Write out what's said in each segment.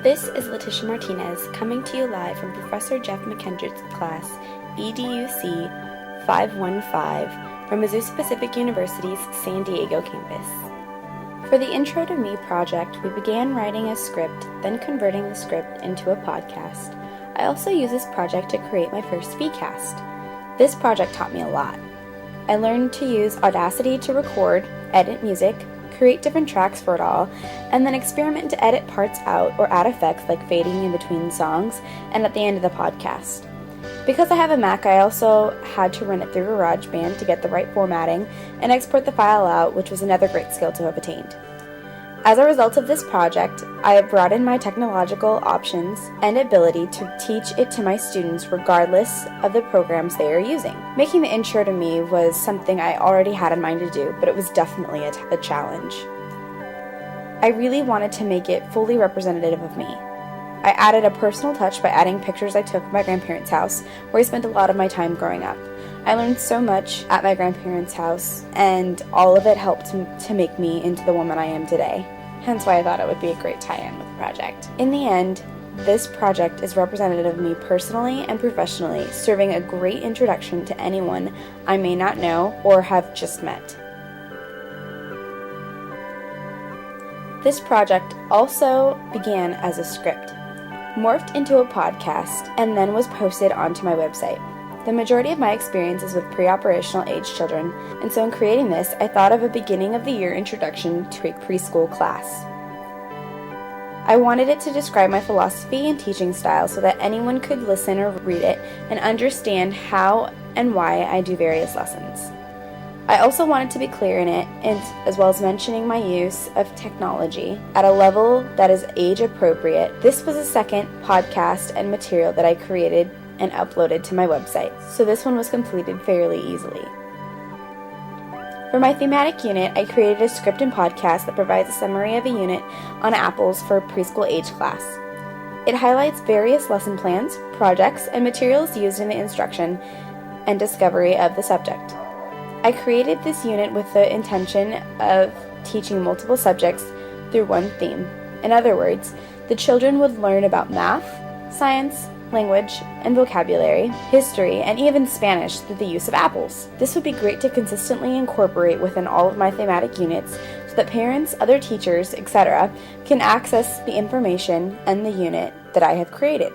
This is Letitia Martinez coming to you live from Professor Jeff McKendrick's class, EDUC 515, from Azusa Pacific University's San Diego campus. For the Intro to Me project, we began writing a script, then converting the script into a podcast. I also used this project to create my first VCast. This project taught me a lot. I learned to use Audacity to record, edit music, create different tracks for it all, and then experiment to edit parts out or add effects like fading in between songs and at the end of the podcast. Because I have a Mac, I also had to run it through GarageBand to get the right formatting and export the file out, which was another great skill to have attained. As a result of this project, I have broadened my technological options and ability to teach it to my students regardless of the programs they are using. Making the Intro to Me was something I already had in mind to do, but it was definitely a challenge. I really wanted to make it fully representative of me. I added a personal touch by adding pictures I took of my grandparents' house, where I spent a lot of my time growing up. I learned so much at my grandparents' house, and all of it helped to make me into the woman I am today. Hence why I thought it would be a great tie-in with the project. In the end, this project is representative of me personally and professionally, serving a great introduction to anyone I may not know or have just met. This project also began as a script, morphed into a podcast, and then was posted onto my website. The majority of my experience is with pre-operational age children, and so in creating this, I thought of a beginning of the year introduction to a preschool class. I wanted it to describe my philosophy and teaching style so that anyone could listen or read it and understand how and why I do various lessons. I also wanted to be clear in it, and as well as mentioning my use of technology at a level that is age appropriate. This was a second podcast and material that I created and uploaded to my website, so this one was completed fairly easily. For my thematic unit, I created a script and podcast that provides a summary of a unit on apples for a preschool age class. It highlights various lesson plans, projects, and materials used in the instruction and discovery of the subject. I created this unit with the intention of teaching multiple subjects through one theme. In other words, the children would learn about math, science, language and vocabulary, history, and even Spanish through the use of apples. This would be great to consistently incorporate within all of my thematic units so that parents, other teachers, etc. can access the information and the unit that I have created.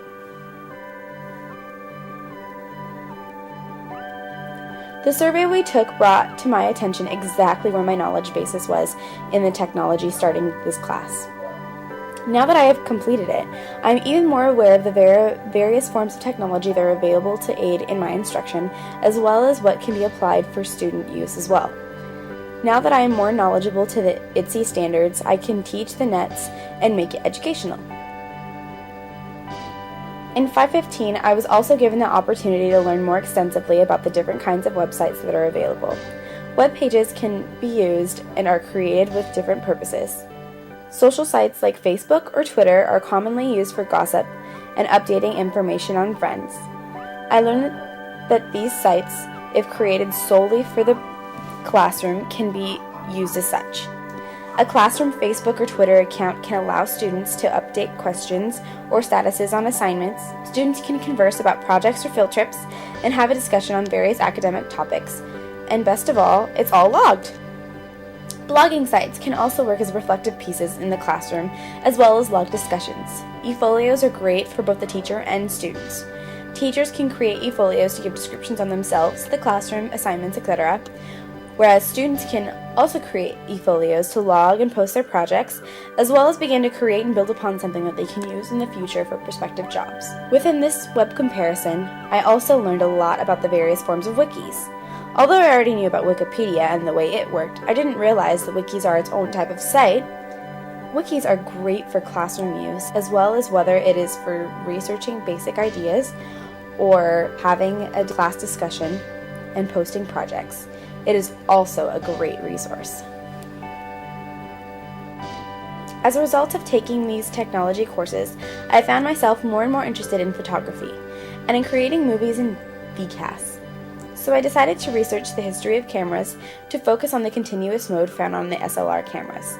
The survey we took brought to my attention exactly where my knowledge basis was in the technology starting this class. Now that I have completed it, I'm even more aware of the various forms of technology that are available to aid in my instruction, as well as what can be applied for student use as well. Now that I am more knowledgeable to the ITSE standards, I can teach the nets and make it educational. In 515, I was also given the opportunity to learn more extensively about the different kinds of websites that are available. Web pages can be used and are created with different purposes. Social sites like Facebook or Twitter are commonly used for gossip and updating information on friends. I learned that these sites, if created solely for the classroom, can be used as such. A classroom Facebook or Twitter account can allow students to update questions or statuses on assignments. Students can converse about projects or field trips and have a discussion on various academic topics. And best of all, it's all logged. Blogging sites can also work as reflective pieces in the classroom, as well as log discussions. E-folios are great for both the teacher and students. Teachers can create e-folios to give descriptions on themselves, the classroom, assignments, etc., whereas students can also create e-folios to log and post their projects, as well as begin to create and build upon something that they can use in the future for prospective jobs. Within this web comparison, I also learned a lot about the various forms of wikis. Although I already knew about Wikipedia and the way it worked, I didn't realize that wikis are its own type of site. Wikis are great for classroom use, as well as whether it is for researching basic ideas or having a class discussion and posting projects. It is also a great resource. As a result of taking these technology courses, I found myself more and more interested in photography and in creating movies and VCasts. So I decided to research the history of cameras to focus on the continuous mode found on the SLR cameras.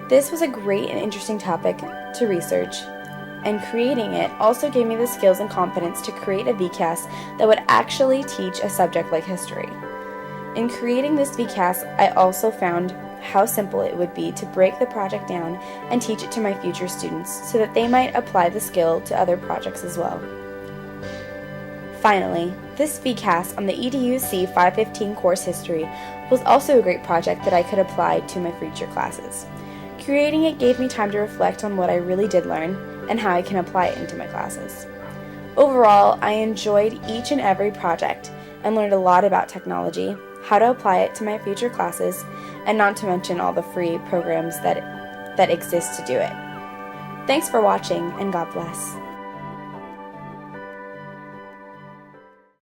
This was a great and interesting topic to research, and creating it also gave me the skills and confidence to create a VCAS that would actually teach a subject like history. In creating this VCAS, I also found how simple it would be to break the project down and teach it to my future students so that they might apply the skill to other projects as well. Finally, this VCAS on the EDUC 515 course history was also a great project that I could apply to my future classes. Creating it gave me time to reflect on what I really did learn and how I can apply it into my classes. Overall, I enjoyed each and every project and learned a lot about technology, how to apply it to my future classes, and not to mention all the free programs that exist to do it. Thanks for watching, and God bless.